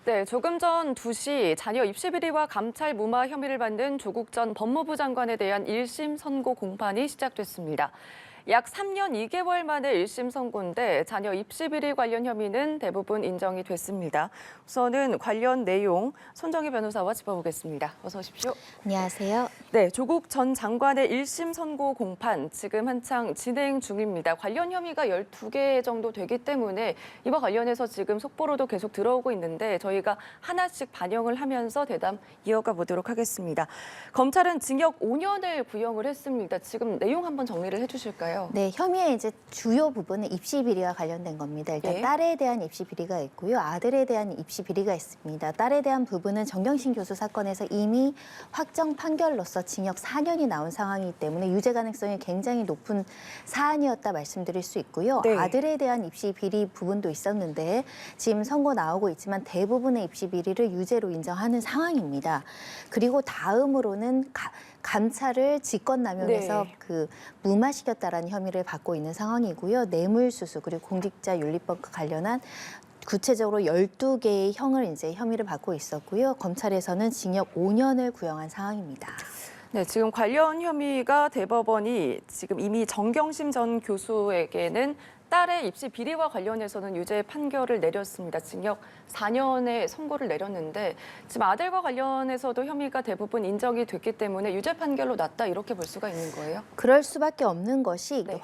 네, 조금 전 2시 자녀 입시 비리와 감찰 무마 혐의를 받는 조국 전 법무부 장관에 대한 1심 선고 공판이 시작됐습니다. 약 3년 2개월 만에 1심 선고인데 자녀 입시 비리 관련 혐의는 대부분 인정이 됐습니다. 우선은 관련 내용 손정희 변호사와 짚어보겠습니다. 어서 오십시오. 안녕하세요. 네, 조국 전 장관의 1심 선고 공판 지금 한창 진행 중입니다. 관련 혐의가 12개 정도 되기 때문에 이와 관련해서 지금 속보로도 계속 들어오고 있는데 저희가 하나씩 반영을 하면서 대담 이어가 보도록 하겠습니다. 검찰은 징역 5년을 구형을 했습니다. 지금 내용 한번 정리를 해주실까요? 네, 혐의의 이제 주요 부분은 입시 비리와 관련된 겁니다. 일단 네. 딸에 대한 입시 비리가 있고요. 아들에 대한 입시 비리가 있습니다. 딸에 대한 부분은 정경심 교수 사건에서 이미 확정 판결로서 징역 4년이 나온 상황이기 때문에 유죄 가능성이 굉장히 높은 사안이었다 말씀드릴 수 있고요. 네. 아들에 대한 입시 비리 부분도 있었는데 지금 선고 나오고 있지만 대부분의 입시 비리를 유죄로 인정하는 상황입니다. 그리고 다음으로는 감찰을 직권남용해서 네. 무마시켰다라는 혐의를 받고 있는 상황이고요. 뇌물수수 그리고 공직자윤리법과 관련한 구체적으로 12개의 형을 이제 혐의를 받고 있었고요. 검찰에서는 징역 5년을 구형한 상황입니다. 네, 지금 관련 혐의가 대법원이 지금 이미 정경심 전 교수에게는 딸의 입시 비리와 관련해서는 유죄 판결을 내렸습니다. 징역 4년의 선고를 내렸는데 지금 아들과 관련해서도 혐의가 대부분 인정이 됐기 때문에 유죄 판결로 났다 이렇게 볼 수가 있는 거예요? 그럴 수밖에 없는 것이 네.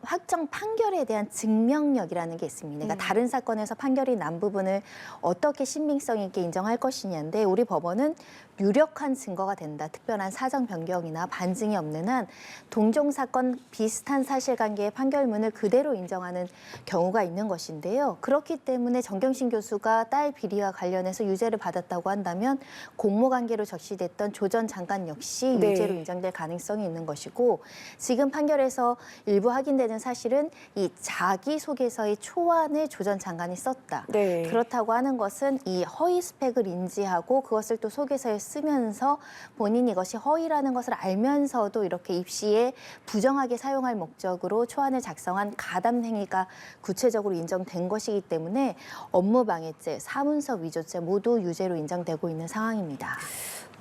확정 판결에 대한 증명력이라는 게 있습니다. 그러니까 다른 사건에서 판결이 난 부분을 어떻게 신빙성 있게 인정할 것이냐인데 우리 법원은 유력한 증거가 된다. 특별한 사정 변경이나 반증이 없는 한 동종 사건 비슷한 사실관계의 판결문을 그대로 인정하는 경우가 있는 것인데요. 그렇기 때문에 정경심 교수가 딸 비리와 관련해서 유죄를 받았다고 한다면 공모관계로 적시됐던 조 전 장관 역시 네. 유죄로 인정될 가능성이 있는 것이고 지금 판결에서 일부 확인되는 사실은 이 자기소개서의 초안을 조 전 장관이 썼다. 네. 그렇다고 하는 것은 이 허위 스펙을 인지하고 그것을 또 소개서에 쓰면서 본인이 이것이 허위라는 것을 알면서도 이렇게 입시에 부정하게 사용할 목적으로 초안을 작성한 가담 행위가 구체적으로 인정된 것이기 때문에 업무방해죄, 사문서 위조죄 모두 유죄로 인정되고 있는 상황입니다.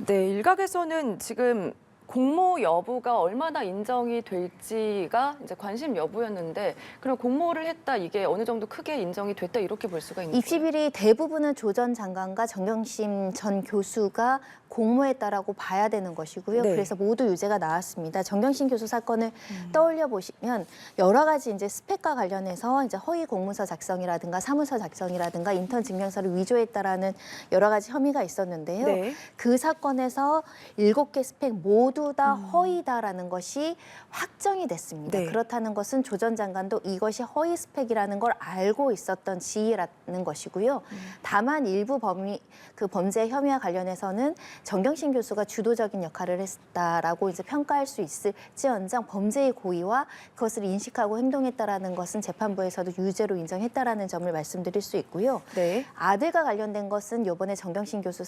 네, 일각에서는 지금 공모 여부가 얼마나 인정이 될지가 이제 관심 여부였는데 그럼 공모를 했다 이게 어느 정도 크게 인정이 됐다 이렇게 볼 수가 있는 입시 거예요? 비리 대부분은 조 전 장관과 정경심 전 교수가 공모했다라고 봐야 되는 것이고요. 네. 그래서 모두 유죄가 나왔습니다. 정경심 교수 사건을 떠올려 보시면 여러 가지 이제 스펙과 관련해서 이제 허위 공문서 작성이라든가 사문서 작성이라든가 인턴 증명서를 위조했다라는 여러 가지 혐의가 있었는데요. 네. 그 사건에서 7개 스펙 모두 다 허위다라는 것이 확정이 됐습니다. 네. 그렇다는 것은 조 전 장관도 이것이 허위 스펙이라는 걸 알고 있었던 지위라는 것이고요. 다만 일부 범죄 혐의와 관련해서는 정경심 교수가 주도적인 역할을 했다라고 이제 평가할 수 있을지언정 범죄의 고의와 그것을 인식하고 행동했다라는 것은 재판부에서도 유죄로 인정했다라는 점을 말씀드릴 수 있고요. 네. 아들과 관련된 것은 이번에 정경심 교수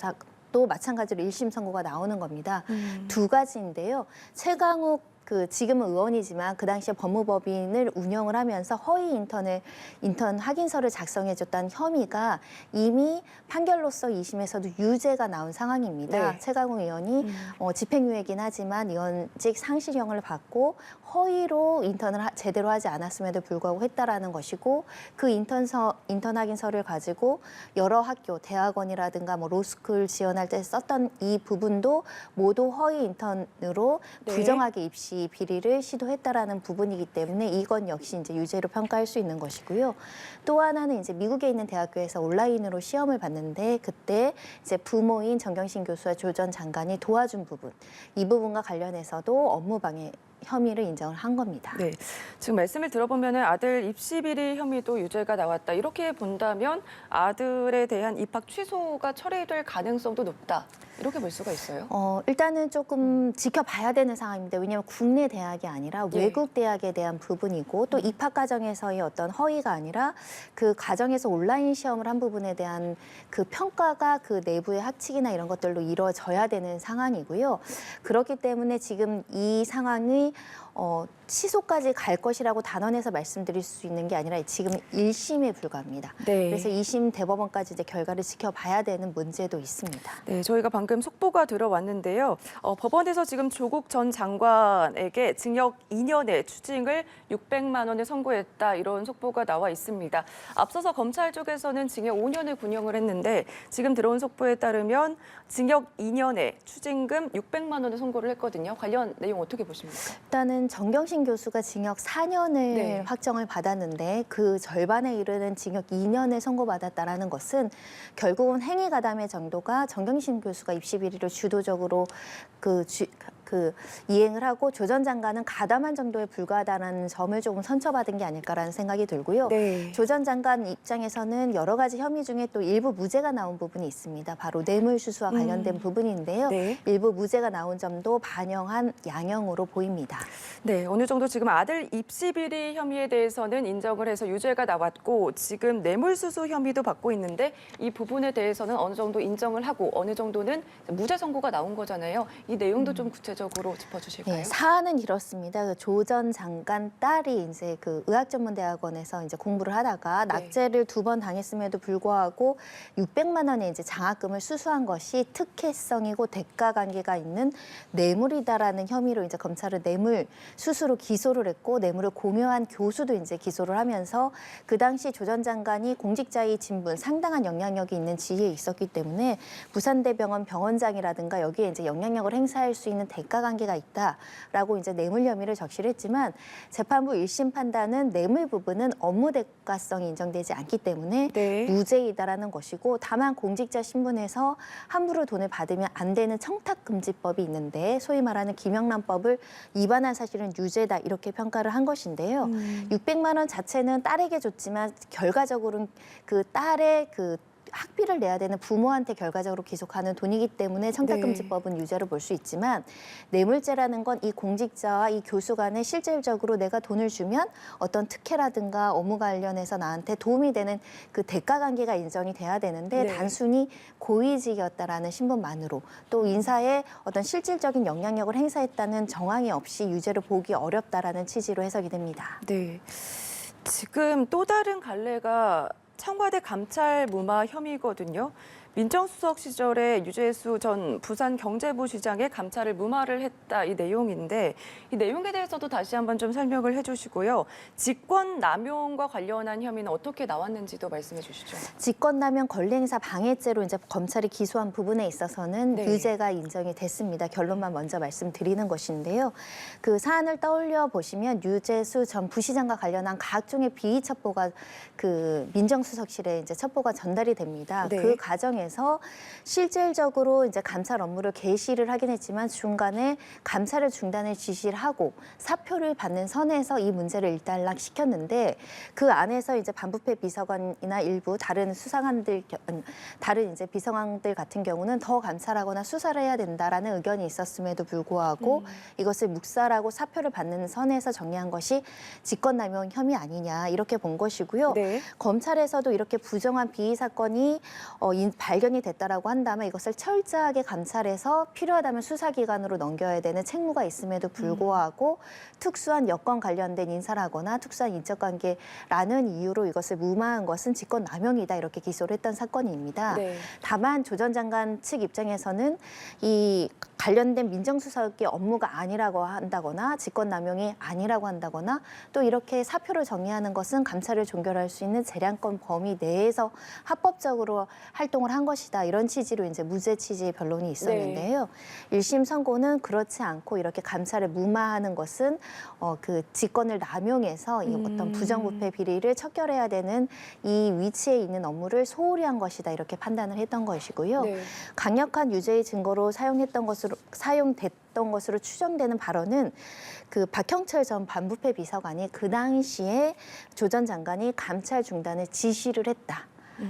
또 마찬가지로 1심 선고가 나오는 겁니다. 두 가지인데요. 최강욱 지금은 의원이지만 그 당시에 법무법인을 운영을 하면서 허위 인턴 확인서를 작성해줬다는 혐의가 이미 판결로서 2심에서도 유죄가 나온 상황입니다. 네. 최강욱 의원이 집행유예긴 하지만 의원직 상실형을 받고 허위로 인턴을 제대로 하지 않았음에도 불구하고 했다라는 것이고 그 인턴 확인서를 가지고 여러 학교, 대학원이라든가 뭐 로스쿨 지원할 때 썼던 이 부분도 모두 허위 인턴으로 네. 부정하게 입시 비리를 시도했다라는 부분이기 때문에 이건 역시 이제 유죄로 평가할 수 있는 것이고요. 또 하나는 이제 미국에 있는 대학교에서 온라인으로 시험을 봤는데 그때 이제 부모인 정경심 교수와 조 전 장관이 도와준 부분, 이 부분과 관련해서도 업무방해 혐의를 인정을 한 겁니다. 네, 지금 말씀을 들어보면 아들 입시 비리 혐의도 유죄가 나왔다. 이렇게 본다면 아들에 대한 입학 취소가 처리될 가능성도 높다. 이렇게 볼 수가 있어요? 일단은 조금 지켜봐야 되는 상황입니다. 왜냐하면 국내 대학이 아니라 예. 외국 대학에 대한 부분이고 또 입학 과정에서의 어떤 허위가 아니라 그 과정에서 온라인 시험을 한 부분에 대한 그 평가가 그 내부의 학칙이나 이런 것들로 이루어져야 되는 상황이고요. 그렇기 때문에 지금 이 상황이 취소까지 갈 것이라고 단언해서 말씀드릴 수 있는 게 아니라 지금 1심에 불과합니다. 네. 그래서 2심 대법원까지 이제 결과를 지켜봐야 되는 문제도 있습니다. 네, 저희가 방금 속보가 들어왔는데요. 법원에서 지금 조국 전 장관에게 징역 2년의 추징을 600만 원을 선고했다 이런 속보가 나와 있습니다. 앞서서 검찰 쪽에서는 징역 5년을 군형을 했는데 지금 들어온 속보에 따르면 징역 2년에 추징금 600만 원을 선고를 했거든요. 관련 내용 어떻게 보십니까? 일단은 정경심 교수가 징역 4년을 네. 확정을 받았는데 그 절반에 이르는 징역 2년을 선고받았다라는 것은 결국은 행위 가담의 정도가 정경심 교수가 입시 비리를 주도적으로 이행을 하고 조 전 장관은 가담한 정도에 불과하다는 점을 조금 선처받은 게 아닐까라는 생각이 들고요. 네. 조 전 장관 입장에서는 여러 가지 혐의 중에 또 일부 무죄가 나온 부분이 있습니다. 바로 뇌물수수와 관련된 부분인데요. 네. 일부 무죄가 나온 점도 반영한 양형으로 보입니다. 네, 어느 정도 지금 아들 입시 비리 혐의에 대해서는 인정을 해서 유죄가 나왔고 지금 뇌물수수 혐의도 받고 있는데 이 부분에 대해서는 어느 정도 인정을 하고 어느 정도는 무죄 선고가 나온 거잖아요. 이 내용도 좀 구체적으로 짚어주실까요? 네, 사안은 이렇습니다. 조 전 장관 딸이 이제 그 의학전문대학원에서 이제 공부를 하다가 네. 낙제를 2번 당했음에도 불구하고 600만 원의 이제 장학금을 수수한 것이 특혜성이고 대가 관계가 있는 뇌물이다라는 혐의로 이제 검찰은 뇌물 수수로 기소를 했고 뇌물을 공여한 교수도 이제 기소를 하면서 그 당시 조 전 장관이 공직자의 진분 상당한 영향력이 있는 지위에 있었기 때문에 부산대병원 병원장이라든가 여기에 이제 영향력을 행사할 수 있는 대가 관계가 있다라고 이제 뇌물 혐의를 적시를 했지만 재판부 1심 판단은 뇌물 부분은 업무 대가성이 인정되지 않기 때문에 네. 무죄이다라는 것이고 다만 공직자 신분에서 함부로 돈을 받으면 안 되는 청탁금지법이 있는데 소위 말하는 김영란법을 위반한 사실은 유죄다 이렇게 평가를 한 것인데요. 600만 원 자체는 딸에게 줬지만 결과적으로는 그 딸의 그 학비를 내야 되는 부모한테 결과적으로 기속하는 돈이기 때문에 청탁금지법은 유죄로 볼 수 있지만 뇌물죄라는 건 이 공직자와 이 교수 간에 실질적으로 내가 돈을 주면 어떤 특혜라든가 업무 관련해서 나한테 도움이 되는 그 대가 관계가 인정이 돼야 되는데 네. 단순히 고위직이었다라는 신분만으로 또 인사에 어떤 실질적인 영향력을 행사했다는 정황이 없이 유죄로 보기 어렵다라는 취지로 해석이 됩니다. 네. 지금 또 다른 갈래가 청와대 감찰 무마 혐의거든요. 민정수석 시절에 유재수 전 부산경제부 시장의 감찰을 무마를 했다 이 내용인데 이 내용에 대해서도 다시 한번 좀 설명을 해주시고요. 직권남용과 관련한 혐의는 어떻게 나왔는지도 말씀해 주시죠. 직권남용 권리행사 방해죄로 이제 검찰이 기소한 부분에 있어서는 네. 유죄가 인정이 됐습니다. 결론만 먼저 말씀드리는 것인데요. 그 사안을 떠올려 보시면 유재수 전 부시장과 관련한 각종의 비위 첩보가 그 민정수석실에 이제 첩보가 전달이 됩니다. 네. 그 과정에서 실질적으로 이제 감찰 업무를 개시를 하긴 했지만 중간에 감찰을 중단을 지시를 하고 사표를 받는 선에서 이 문제를 일단락시켰는데 그 안에서 이제 반부패 비서관이나 일부 다른 수사관들 다른 이제 비서관들 같은 경우는 더 감찰하거나 수사를 해야 된다라는 의견이 있었음에도 불구하고 이것을 묵살하고 사표를 받는 선에서 정리한 것이 직권남용 혐의 아니냐 이렇게 본 것이고요. 네. 검찰에서도 이렇게 부정한 비위 사건이 발견이 됐다라고 한다면 이것을 철저하게 감찰해서 필요하다면 수사기관으로 넘겨야 되는 책무가 있음에도 불구하고 특수한 여건 관련된 인사를 하거나 특수한 인적관계라는 이유로 이것을 무마한 것은 직권남용이다 이렇게 기소를 했던 사건입니다. 네. 다만 조 전 장관 측 입장에서는 이 관련된 민정수석의 업무가 아니라고 한다거나 직권남용이 아니라고 한다거나 또 이렇게 사표를 정리하는 것은 감찰을 종결할 수 있는 재량권 범위 내에서 합법적으로 활동을 한 것이다. 이런 취지로 이제 무죄 취지의 변론이 있었는데요. 일 1심 선고는 그렇지 않고 이렇게 감찰을 무마하는 것은 그 직권을 남용해서 이 어떤 부정부패 비리를 척결해야 되는 이 위치에 있는 업무를 소홀히 한 것이다. 이렇게 판단을 했던 것이고요. 네. 강력한 유죄의 증거로 사용됐던 것으로 추정되는 발언은 그 박형철 전 반부패 비서관이 그 당시에 조 전 장관이 감찰 중단을 지시를 했다.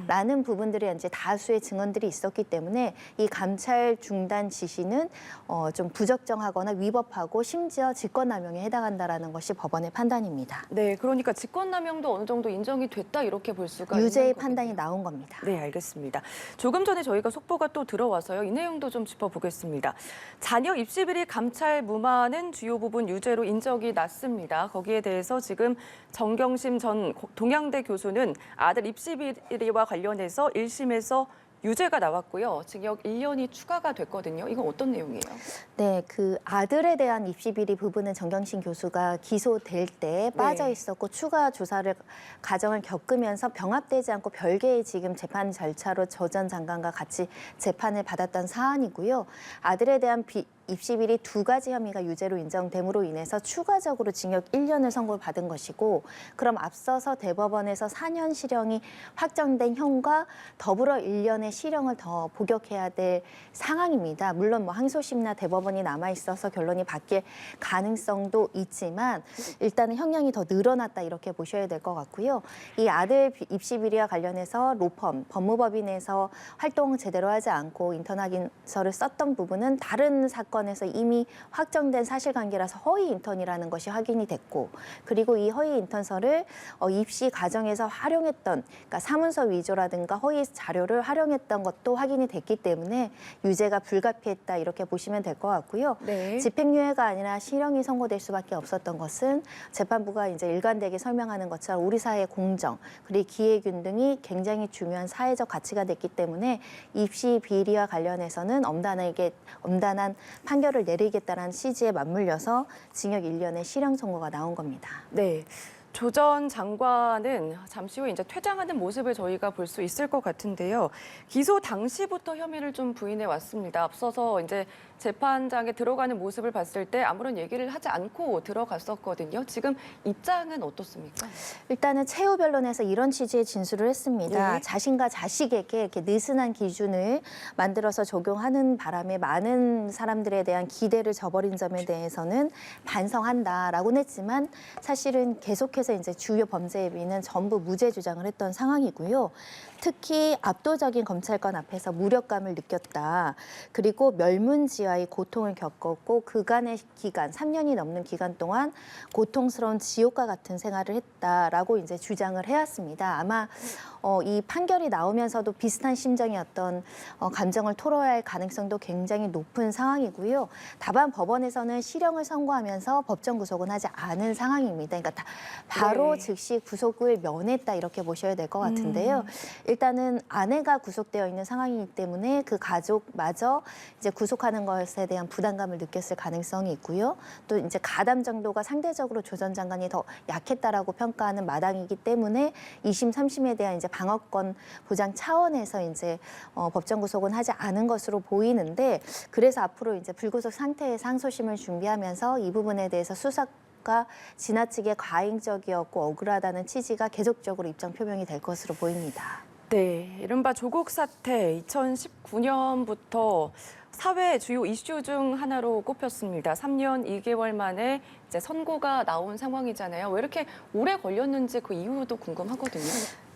라는 부분들이 이제 다수의 증언들이 있었기 때문에 이 감찰 중단 지시는 좀 부적정하거나 위법하고 심지어 직권남용에 해당한다라는 것이 법원의 판단입니다. 네, 그러니까 직권남용도 어느 정도 인정이 됐다 이렇게 볼 수가 유죄의 있는 판단이 거겠네요. 나온 겁니다. 네, 알겠습니다. 조금 전에 저희가 속보가 또 들어와서요. 이 내용도 좀 짚어보겠습니다. 자녀 입시 비리 감찰 무마는 주요 부분 유죄로 인정이 났습니다. 거기에 대해서 지금 정경심 전 동양대 교수는 아들 입시 비리와 관련해서 1심에서 유죄가 나왔고요. 징역 1년이 추가가 됐거든요. 이건 어떤 내용이에요? 네, 그 아들에 대한 입시 비리 부분은 정경심 교수가 기소될 때 빠져 있었고 추가 조사를 과정을 겪으면서 병합되지 않고 별개의 지금 재판 절차로 저 전 장관과 같이 재판을 받았던 사안이고요. 아들에 대한 입시 비리 2가지 혐의가 유죄로 인정됨으로 인해서 추가적으로 징역 1년을 선고받은 것이고, 그럼 앞서서 대법원에서 4년 실형이 확정된 형과 더불어 1년의 실형을 더 복역해야 될 상황입니다. 물론 뭐 항소심이나 대법원이 남아 있어서 결론이 바뀔 가능성도 있지만 일단은 형량이 더 늘어났다 이렇게 보셔야 될 것 같고요. 이 아들 입시 비리와 관련해서 로펌, 법무법인에서 활동 제대로 하지 않고 인턴 확인서를 썼던 부분은 다른 사건에서 이미 확정된 사실관계라서 허위 인턴이라는 것이 확인이 됐고, 그리고 이 허위 인턴서를 입시 과정에서 활용했던, 그러니까 사문서 위조라든가 허위 자료를 활용했던 것도 확인이 됐기 때문에 유죄가 불가피했다 이렇게 보시면 될 것 같고요. 네. 집행유예가 아니라 실형이 선고될 수밖에 없었던 것은 재판부가 이제 일관되게 설명하는 것처럼 우리 사회의 공정 그리고 기회균등이 굉장히 중요한 사회적 가치가 됐기 때문에 입시 비리와 관련해서는 엄단한 판결을 내리겠다는 취지에 맞물려서 징역 1년의 실형 선고가 나온 겁니다. 네. 조 전 장관은 잠시 후 이제 퇴장하는 모습을 저희가 볼 수 있을 것 같은데요. 기소 당시부터 혐의를 좀 부인해 왔습니다. 앞서서 이제 재판장에 들어가는 모습을 봤을 때 아무런 얘기를 하지 않고 들어갔었거든요. 지금 입장은 어떻습니까? 일단은 최후 변론에서 이런 취지의 진술을 했습니다. 네. 자신과 자식에게 이렇게 느슨한 기준을 만들어서 적용하는 바람에 많은 사람들에 대한 기대를 저버린 점에 대해서는 반성한다라고는 했지만 사실은 계속해서 이제 주요 범죄 혐의는 전부 무죄 주장을 했던 상황이고요. 특히 압도적인 검찰관 앞에서 무력감을 느꼈다. 그리고 멸문지와의 고통을 겪었고 그간의 기간, 3년이 넘는 기간 동안 고통스러운 지옥과 같은 생활을 했다라고 이제 주장을 해왔습니다. 아마 이 판결이 나오면서도 비슷한 심정이었던 감정을 토로할 가능성도 굉장히 높은 상황이고요. 다만 법원에서는 실형을 선고하면서 법정 구속은 하지 않은 상황입니다. 그러니까 바로 네. 즉시 구속을 면했다 이렇게 보셔야 될 것 같은데요. 일단은 아내가 구속되어 있는 상황이기 때문에 그 가족마저 이제 구속하는 것에 대한 부담감을 느꼈을 가능성이 있고요. 또 이제 가담 정도가 상대적으로 조 전 장관이 더 약했다라고 평가하는 마당이기 때문에 2심, 3심에 대한 이제 방어권 보장 차원에서 이제 법정 구속은 하지 않은 것으로 보이는데, 그래서 앞으로 이제 불구속 상태에서 항소심을 준비하면서 이 부분에 대해서 수사가 지나치게 과잉적이었고 억울하다는 취지가 계속적으로 입장 표명이 될 것으로 보입니다. 네, 이른바 조국 사태 2019년부터 사회 주요 이슈 중 하나로 꼽혔습니다. 3년 2개월 만에 이제 선고가 나온 상황이잖아요. 왜 이렇게 오래 걸렸는지 그 이유도 궁금하거든요.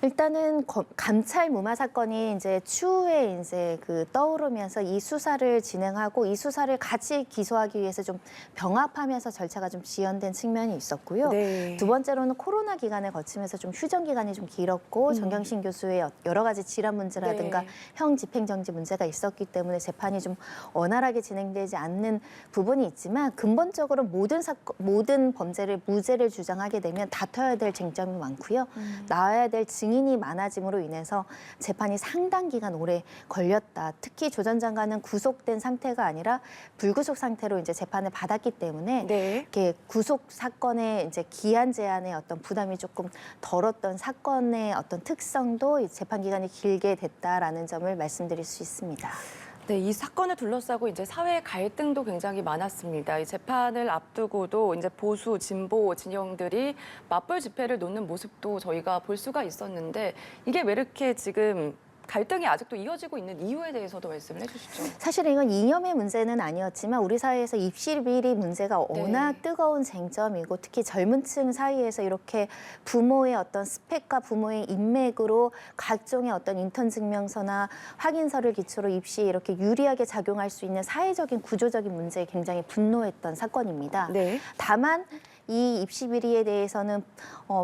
일단은 감찰 무마 사건이 이제 추후에 이제 떠오르면서 이 수사를 진행하고 이 수사를 같이 기소하기 위해서 좀 병합하면서 절차가 좀 지연된 측면이 있었고요. 네. 두 번째로는 코로나 기간을 거치면서 좀 휴전 기간이 좀 길었고 정경심 교수의 여러 가지 질환 문제라든가 네. 형 집행정지 문제가 있었기 때문에 재판이 좀 원활하게 진행되지 않는 부분이 있지만, 근본적으로 모든 범죄를 무죄를 주장하게 되면 다퉈야 될 쟁점이 많고요. 나와야 될 증인이 많아짐으로 인해서 재판이 상당 기간 오래 걸렸다. 특히 조 전 장관은 구속된 상태가 아니라 불구속 상태로 이제 재판을 받았기 때문에 네. 이렇게 구속 사건의 이제 기한 제한의 어떤 부담이 조금 덜었던 사건의 어떤 특성도 이 재판 기간이 길게 됐다라는 점을 말씀드릴 수 있습니다. 네, 이 사건을 둘러싸고 이제 사회 갈등도 굉장히 많았습니다. 이 재판을 앞두고도 이제 보수, 진보 진영들이 맞불 집회를 놓는 모습도 저희가 볼 수가 있었는데, 이게 왜 이렇게 지금 갈등이 아직도 이어지고 있는 이유에 대해서도 말씀을 해주시죠. 사실은 이건 이념의 문제는 아니었지만 우리 사회에서 입시 비리 문제가 워낙 네. 뜨거운 쟁점이고 특히 젊은 층 사이에서 이렇게 부모의 어떤 스펙과 부모의 인맥으로 각종의 어떤 인턴 증명서나 확인서를 기초로 입시에 이렇게 유리하게 작용할 수 있는 사회적인 구조적인 문제에 굉장히 분노했던 사건입니다. 네. 다만 이 입시 비리에 대해서는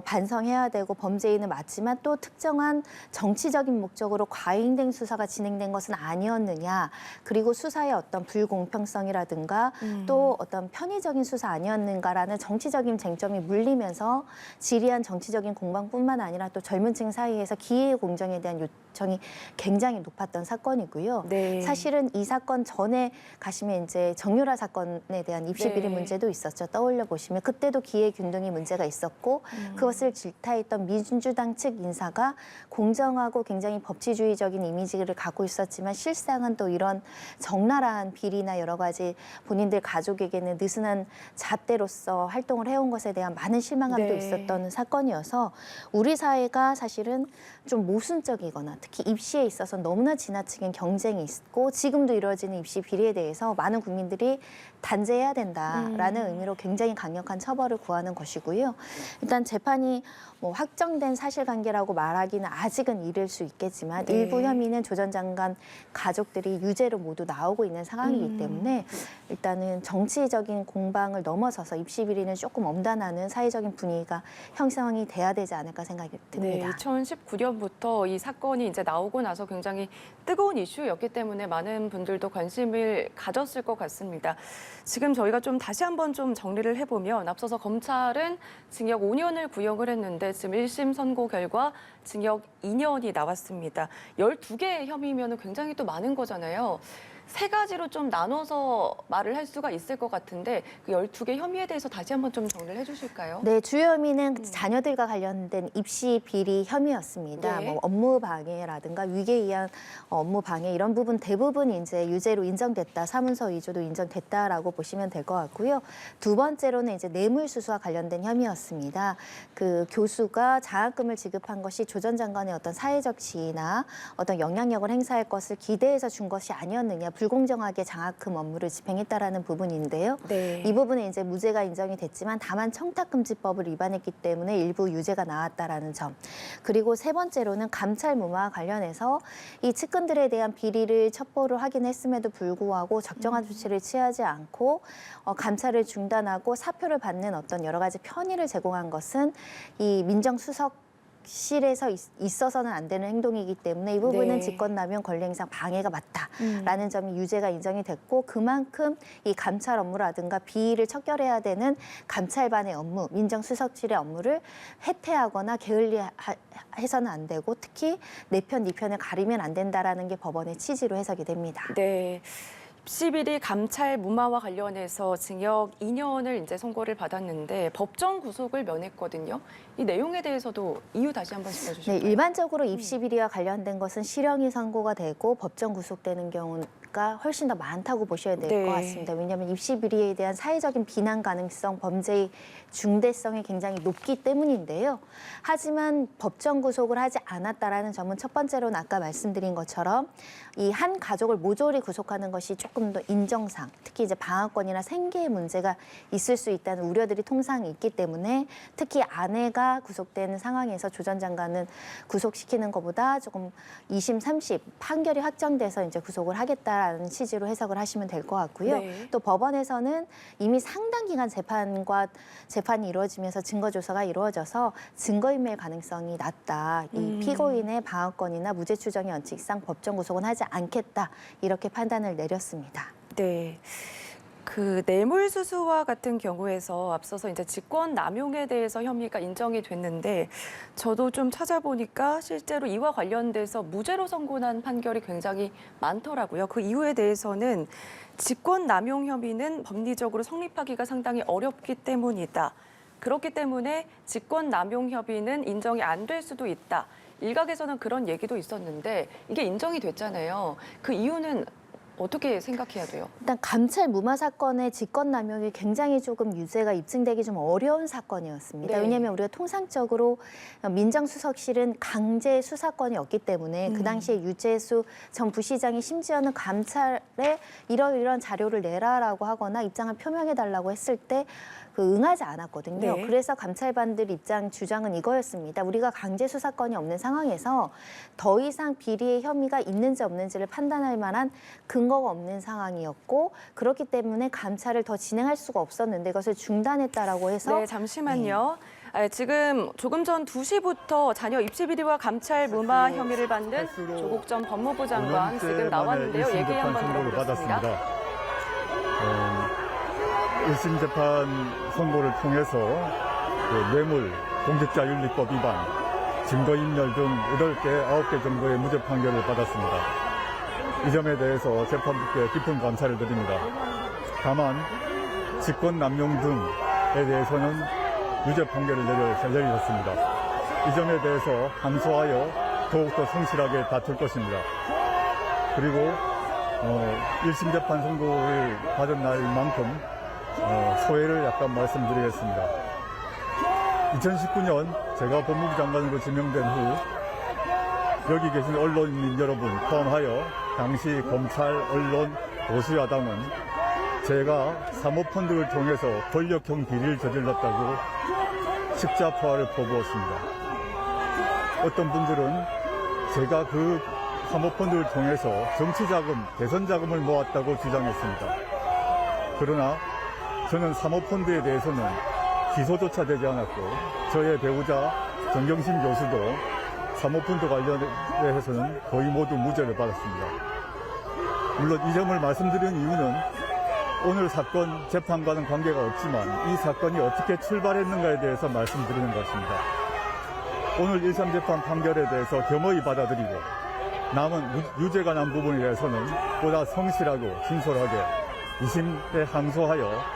반성해야 되고 범죄인은 맞지만 또 특정한 정치적인 목적으로 과잉된 수사가 진행된 것은 아니었느냐. 그리고 수사의 어떤 불공평성이라든가 또 어떤 편의적인 수사 아니었는가라는 정치적인 쟁점이 물리면서 지리한 정치적인 공방뿐만 아니라 또 젊은 층 사이에서 기회 공정에 대한 요청이 굉장히 높았던 사건이고요. 네. 사실은 이 사건 전에 가시면 이제 정유라 사건에 대한 입시 비리 네. 문제도 있었죠. 떠올려 보시면 그때도 기회 균등의 문제가 있었고 그것을 질타했던 민주당 측 인사가 공정하고 굉장히 법치주의적인 이미지를 갖고 있었지만 실상은 또 이런 적나라한 비리나 여러 가지 본인들 가족에게는 느슨한 잣대로서 활동을 해온 것에 대한 많은 실망감도 네. 있었던 사건이어서 우리 사회가 사실은 좀 모순적이거나 특히 입시에 있어서 너무나 지나치게 경쟁이 있고 지금도 이루어지는 입시 비리에 대해서 많은 국민들이 단죄해야 된다라는 의미로 굉장히 강력한 처벌을 구하는 것이고요. 일단 재판이 뭐 확정된 사실관계라고 말하기는 아직은 이를 수 있겠지만 네. 일부 혐의는 조 전 장관 가족들이 유죄로 모두 나오고 있는 상황이기 때문에 일단은 정치적인 공방을 넘어서서 입시 비리는 조금 엄단하는 사회적인 분위기가 형성이 돼야 되지 않을까 생각이 듭니다. 네, 2019년부터 이 사건이 이제 나오고 나서 굉장히 뜨거운 이슈였기 때문에 많은 분들도 관심을 가졌을 것 같습니다. 지금 저희가 좀 다시 한번 좀 정리를 해보면 앞서서 검찰은 징역 5년을 구형을 했는데 지금 1심 선고 결과 징역 2년이 나왔습니다. 12개의 혐의면 굉장히 또 많은 거잖아요. 세 가지로 좀 나눠서 말을 할 수가 있을 것 같은데 그 12개 혐의에 대해서 다시 한번 좀 정리를 해주실까요? 네, 주요 혐의는 자녀들과 관련된 입시 비리 혐의였습니다. 네. 뭐 업무 방해라든가 위계에 의한 업무 방해 이런 부분 대부분 이제 유죄로 인정됐다, 사문서 위조도 인정됐다라고 보시면 될 것 같고요. 두 번째로는 이제 뇌물수수와 관련된 혐의였습니다. 그 교수가 장학금을 지급한 것이 조 전 장관의 어떤 사회적 지위나 어떤 영향력을 행사할 것을 기대해서 준 것이 아니었느냐, 불공정하게 장학금 업무를 집행했다라는 부분인데요. 네. 이 부분은 이제 무죄가 인정이 됐지만 다만 청탁금지법을 위반했기 때문에 일부 유죄가 나왔다라는 점. 그리고 세 번째로는 감찰 무마와 관련해서 이 측근들에 대한 비리를 첩보를 확인했음에도 불구하고 적정한 조치를 취하지 않고 감찰을 중단하고 사표를 받는 어떤 여러 가지 편의를 제공한 것은 이 민정수석 실에서 있어서는 안 되는 행동이기 때문에 이 부분은 네. 직권남용 권리행사 방해가 맞다라는 점이 유죄가 인정이 됐고 그만큼 이 감찰 업무라든가 비위를 척결해야 되는 감찰반의 업무, 민정수석실의 업무를 해태하거나 게을리해서는 안 되고 특히 내 편, 네 편을 가리면 안 된다라는 게 법원의 취지로 해석이 됩니다. 네. 입시비리 감찰 무마와 관련해서 징역 2년을 이제 선고를 받았는데 법정 구속을 면했거든요. 이 내용에 대해서도 이유 다시 한번 네, 짚어주실까요? 일반적으로 입시 비리와 관련된 것은 실형이 선고가 되고 법정 구속되는 경우가 훨씬 더 많다고 보셔야 될 것 네. 같습니다. 왜냐하면 입시 비리에 대한 사회적인 비난 가능성, 범죄의 중대성이 굉장히 높기 때문인데요. 하지만 법정 구속을 하지 않았다라는 점은 첫 번째로는 아까 말씀드린 것처럼 이 한 가족을 모조리 구속하는 것이 조금 더 인정상, 특히 이제 방어권이나 생계의 문제가 있을 수 있다는 우려들이 통상 있기 때문에 특히 아내가 구속되는 상황에서 조 전 장관은 구속시키는 것보다 조금 2심, 3심 판결이 확정돼서 이제 구속을 하겠다라는 취지로 해석을 하시면 될 것 같고요. 네. 또 법원에서는 이미 상당 기간 재판이 이루어지면서 증거 조사가 이루어져서 증거인멸 가능성이 낮다. 이 피고인의 방어권이나 무죄 추정의 원칙상 법정 구속은 하지 않겠다. 이렇게 판단을 내렸습니다. 네. 그 뇌물수수와 같은 경우에서 앞서서 이제 직권 남용에 대해서 혐의가 인정이 됐는데 저도 좀 찾아보니까 실제로 이와 관련돼서 무죄로 선고난 판결이 굉장히 많더라고요. 그 이유에 대해서는 직권 남용 혐의는 법리적으로 성립하기가 상당히 어렵기 때문이다. 그렇기 때문에 직권 남용 혐의는 인정이 안 될 수도 있다. 일각에서는 그런 얘기도 있었는데 이게 인정이 됐잖아요. 그 이유는 어떻게 생각해야 돼요? 일단 감찰 무마 사건의 직권남용이 굉장히 조금 유죄가 입증되기 좀 어려운 사건이었습니다. 네. 왜냐하면 우리가 통상적으로 민정수석실은 강제 수사권이었기 때문에 그 당시에 유재수 전 부시장이 심지어는 감찰에 이런 자료를 내라라고 하거나 입장을 표명해달라고 했을 때 응하지 않았거든요. 네. 그래서 감찰반들 주장은 이거였습니다. 우리가 강제 수사권이 없는 상황에서 더 이상 비리의 혐의가 있는지 없는지를 판단할 만한 근거가 없는 상황이었고 그렇기 때문에 감찰을 더 진행할 수가 없었는데 이것을 중단했다라고 해서 네, 잠시만요. 지금 조금 전 2시부터 자녀 입시 비리와 감찰 무마 혐의를 받는 조국 전 법무부 장관 지금 나왔는데요. 얘기 한번 들어보겠습니다. 1심 재판 선고를 통해서 뇌물, 공직자윤리법 위반, 증거인멸 등 8개, 9개 정도의 무죄 판결을 받았습니다. 이 점에 대해서 재판부께 깊은 감사를 드립니다. 다만 직권남용 등에 대해서는 유죄 판결을 내렸습니다. 이 점에 대해서 항소하여 더욱더 성실하게 다툴 것입니다. 그리고 1심 재판 선고를 받은 날만큼 소회를 약간 말씀드리겠습니다. 2019년 제가 법무부 장관으로 지명된 후 여기 계신 언론인 여러분 포함하여 당시 검찰, 언론, 보수야당은 제가 사모펀드를 통해서 권력형 비리를 저질렀다고 십자포화를 퍼부었습니다. 어떤 분들은 제가 그 사모펀드를 통해서 정치자금, 대선자금을 모았다고 주장했습니다. 그러나 저는 사모펀드에 대해서는 기소조차 되지 않았고 저의 배우자 정경심 교수도 사모펀드 관련해서는 거의 모두 무죄를 받았습니다. 물론 이 점을 말씀드리는 이유는 오늘 사건 재판과는 관계가 없지만 이 사건이 어떻게 출발했는가에 대해서 말씀드리는 것입니다. 오늘 1심 재판 판결에 대해서 겸허히 받아들이고 남은 유죄가 난 부분에 대해서는 보다 성실하고 진솔하게 2심에 항소하여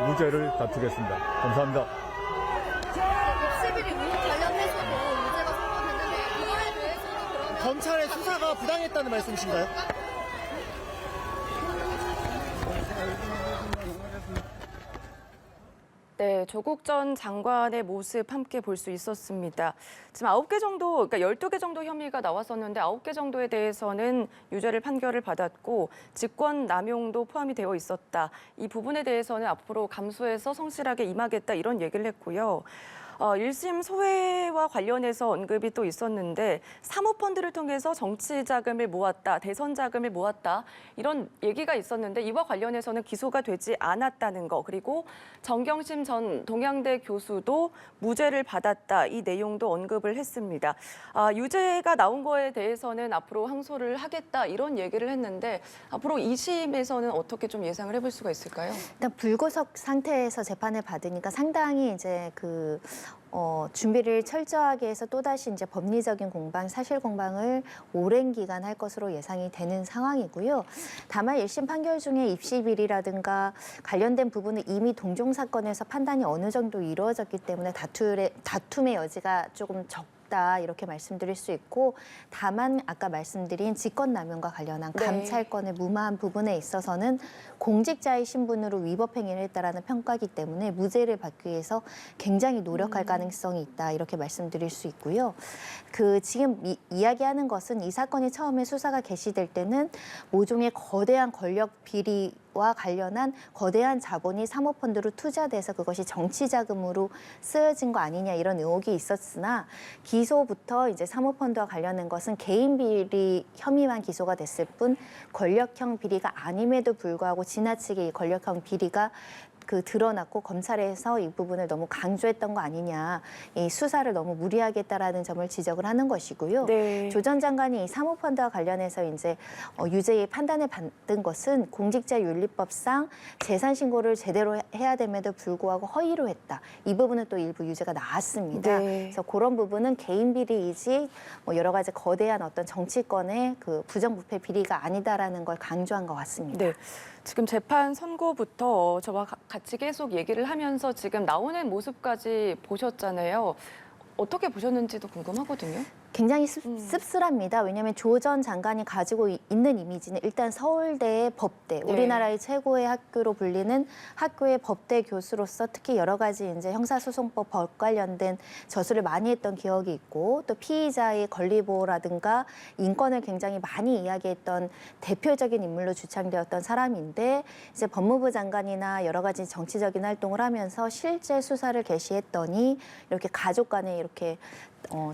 무죄를 다투겠습니다. 감사합니다. 입시비리 의혹 관련해서도 무죄가 선고됐는데 이거에 대해서는 그러면 검찰의 수사가 부당했다는 말씀이신가요? 네, 조국 전 장관의 모습 함께 볼 수 있었습니다. 지금 9개 정도, 그러니까 12개 정도 혐의가 나왔었는데 9개 정도에 대해서는 유죄를 판결을 받았고 직권 남용도 포함이 되어 있었다. 이 부분에 대해서는 앞으로 감수해서 성실하게 임하겠다 이런 얘기를 했고요. 1심 소회와 관련해서 언급이 또 있었는데 사모펀드를 통해서 정치 자금을 모았다, 대선 자금을 모았다 이런 얘기가 있었는데 이와 관련해서는 기소가 되지 않았다는 거 그리고 정경심 전 동양대 교수도 무죄를 받았다 이 내용도 언급을 했습니다. 유죄가 나온 거에 대해서는 앞으로 항소를 하겠다 이런 얘기를 했는데 앞으로 2심에서는 어떻게 좀 예상을 해볼 수가 있을까요? 일단 불구속 상태에서 재판을 받으니까 상당히 이제 준비를 철저하게 해서 또다시 이제 법리적인 공방, 사실 공방을 오랜 기간 할 것으로 예상이 되는 상황이고요. 다만 1심 판결 중에 입시 비리라든가 관련된 부분은 이미 동종 사건에서 판단이 어느 정도 이루어졌기 때문에 다툼의 여지가 조금 적다 이렇게 말씀드릴 수 있고 다만 아까 말씀드린 직권남용과 관련한 네. 감찰권을 무마한 부분에 있어서는 공직자의 신분으로 위법 행위를 했다라는 평가이기 때문에 무죄를 받기 위해서 굉장히 노력할 가능성이 있다 이렇게 말씀드릴 수 있고요. 지금 이야기하는 것은 이 사건이 처음에 수사가 개시될 때는 모종의 거대한 권력 비리와 관련한 거대한 자본이 사모펀드로 투자돼서 그것이 정치 자금으로 쓰여진 거 아니냐 이런 의혹이 있었으나 기소부터 이제 사모펀드와 관련된 것은 개인 비리 혐의만 기소가 됐을 뿐 권력형 비리가 아님에도 불구하고 지나치게 이 권력형 비리가 드러났고 검찰에서 이 부분을 너무 강조했던 거 아니냐, 이 수사를 너무 무리하게 했다라는 점을 지적을 하는 것이고요. 네. 조 전 장관이 이 사모펀드와 관련해서 이제 유죄의 판단을 받은 것은 공직자윤리법상 재산 신고를 제대로 해야 됨에도 불구하고 허위로 했다. 이 부분은 또 일부 유죄가 나왔습니다. 네. 그래서 그런 부분은 개인 비리이지 여러 가지 거대한 어떤 정치권의 부정부패 비리가 아니다라는 걸 강조한 것 같습니다. 네. 지금 재판 선고부터 저와 같이 계속 얘기를 하면서 지금 나오는 모습까지 보셨잖아요. 어떻게 보셨는지도 궁금하거든요. 굉장히 씁쓸합니다. 왜냐하면 조 전 장관이 가지고 있는 이미지는 일단 서울대의 법대, 네. 우리나라의 최고의 학교로 불리는 학교의 법대 교수로서 특히 여러 가지 이제 형사소송법 법 관련된 저술을 많이 했던 기억이 있고 또 피의자의 권리보호라든가 인권을 굉장히 많이 이야기했던 대표적인 인물로 주창되었던 사람인데 이제 법무부 장관이나 여러 가지 정치적인 활동을 하면서 실제 수사를 개시했더니 이렇게 가족 간에 이렇게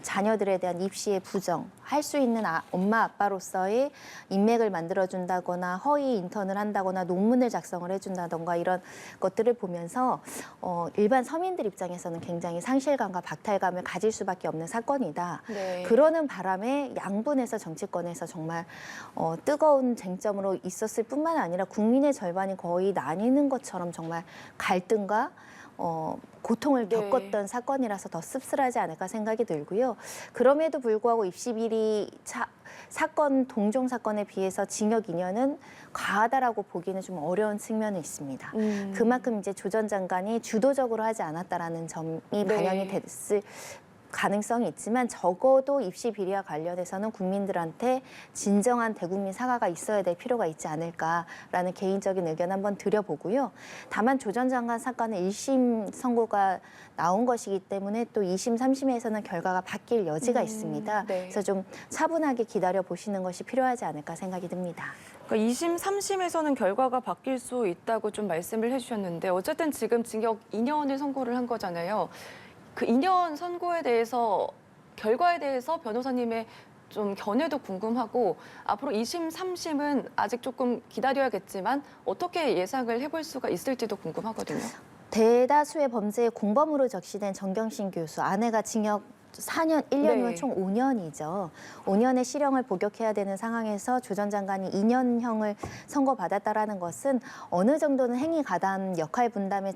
자녀들에 대한 입시의 부정, 할 수 있는 엄마 아빠로서의 인맥을 만들어준다거나 허위 인턴을 한다거나 논문을 작성을 해준다던가 이런 것들을 보면서 일반 서민들 입장에서는 굉장히 상실감과 박탈감을 가질 수밖에 없는 사건이다. 네. 그러는 바람에 양분에서 정치권에서 정말 뜨거운 쟁점으로 있었을 뿐만 아니라 국민의 절반이 거의 나뉘는 것처럼 정말 갈등과 고통을 네. 겪었던 사건이라서 더 씁쓸하지 않을까 생각이 들고요. 그럼에도 불구하고 입시 비리 사건 동종 사건에 비해서 징역 2년은 과하다라고 보기는 좀 어려운 측면이 있습니다. 그만큼 이제 조 전 장관이 주도적으로 하지 않았다라는 점이 반영이 됐을 가능성이 있지만 적어도 입시 비리와 관련해서는 국민들한테 진정한 대국민 사과가 있어야 될 필요가 있지 않을까라는 개인적인 의견 한번 드려보고요. 다만 조 전 장관 사건은 1심 선고가 나온 것이기 때문에 또 2심, 3심에서는 결과가 바뀔 여지가 있습니다. 네. 그래서 좀 차분하게 기다려 보시는 것이 필요하지 않을까 생각이 듭니다. 그러니까 2심, 3심에서는 결과가 바뀔 수 있다고 좀 말씀을 해주셨는데 어쨌든 지금 징역 2년을 선고를 한 거잖아요. 그 2년 선고에 대해서 결과에 대해서 변호사님의 좀 견해도 궁금하고 앞으로 2심, 3심은 아직 조금 기다려야겠지만 어떻게 예상을 해볼 수가 있을지도 궁금하거든요. 대다수의 범죄의 공범으로 적시된 정경심 교수, 아내가 징역 4년, 1년이면 네. 총 5년이죠. 5년의 실형을 복역해야 되는 상황에서 조 전 장관이 2년형을 선고받았다라는 것은 어느 정도는 행위 가담 역할 분담의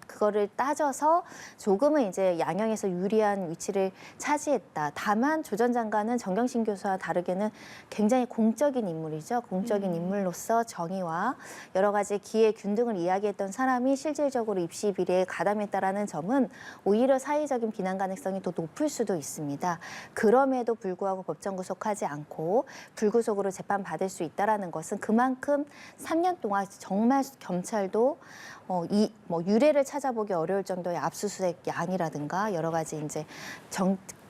그거를 따져서 조금은 이제 양형에서 유리한 위치를 차지했다. 다만 조 전 장관은 정경심 교수와 다르게는 굉장히 공적인 인물이죠. 공적인 인물로서 정의와 여러 가지 기회 균등을 이야기했던 사람이 실질적으로 입시 비리에 가담했다라는 점은 오히려 사회적인 비난 가능성이 더 높을 수도 있습니다. 그럼에도 불구하고 법정 구속하지 않고 불구속으로 재판받을 수 있다라는 것은 그만큼 3년 동안 정말 경찰도 유례를 찾아보기 어려울 정도의 압수수색 양이라든가 여러 가지 이제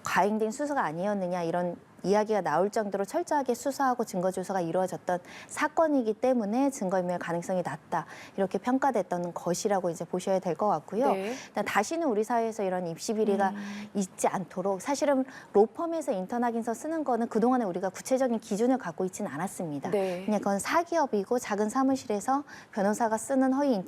과잉된 수사가 아니었느냐 이런 이야기가 나올 정도로 철저하게 수사하고 증거 조사가 이루어졌던 사건이기 때문에 증거인멸 가능성이 낮다 이렇게 평가됐던 것이라고 이제 보셔야 될 것 같고요. 네. 다시는 우리 사회에서 이런 입시 비리가 있지 않도록 사실은 로펌에서 인턴 확인서 쓰는 거는 그동안에 우리가 구체적인 기준을 갖고 있지는 않았습니다. 네. 그냥 그건 사기업이고 작은 사무실에서 변호사가 쓰는 허위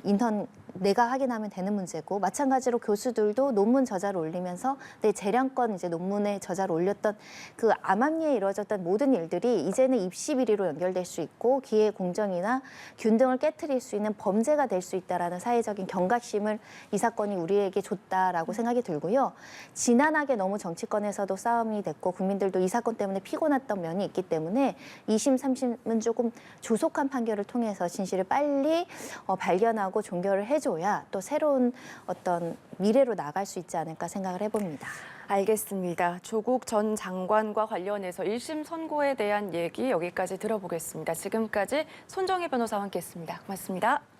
인턴 내가 확인하면 되는 문제고 마찬가지로 교수들도 논문 저자를 올리면서 내 재량권 이제 논문에 저자를 올렸던 그 암암리에 이루어졌던 모든 일들이 이제는 입시 비리로 연결될 수 있고 기회 공정이나 균등을 깨트릴 수 있는 범죄가 될 수 있다라는 사회적인 경각심을 이 사건이 우리에게 줬다라고 생각이 들고요. 지난하게 너무 정치권에서도 싸움이 됐고 국민들도 이 사건 때문에 피곤했던 면이 있기 때문에 2심, 3심은 조금 조속한 판결을 통해서 진실을 빨리 발견하고 종결을 해줘야 또 새로운 어떤 미래로 나갈 수 있지 않을까 생각을 해봅니다. 알겠습니다. 조국 전 장관과 관련해서 1심 선고에 대한 얘기 여기까지 들어보겠습니다. 지금까지 손정혜 변호사와 함께했습니다. 고맙습니다.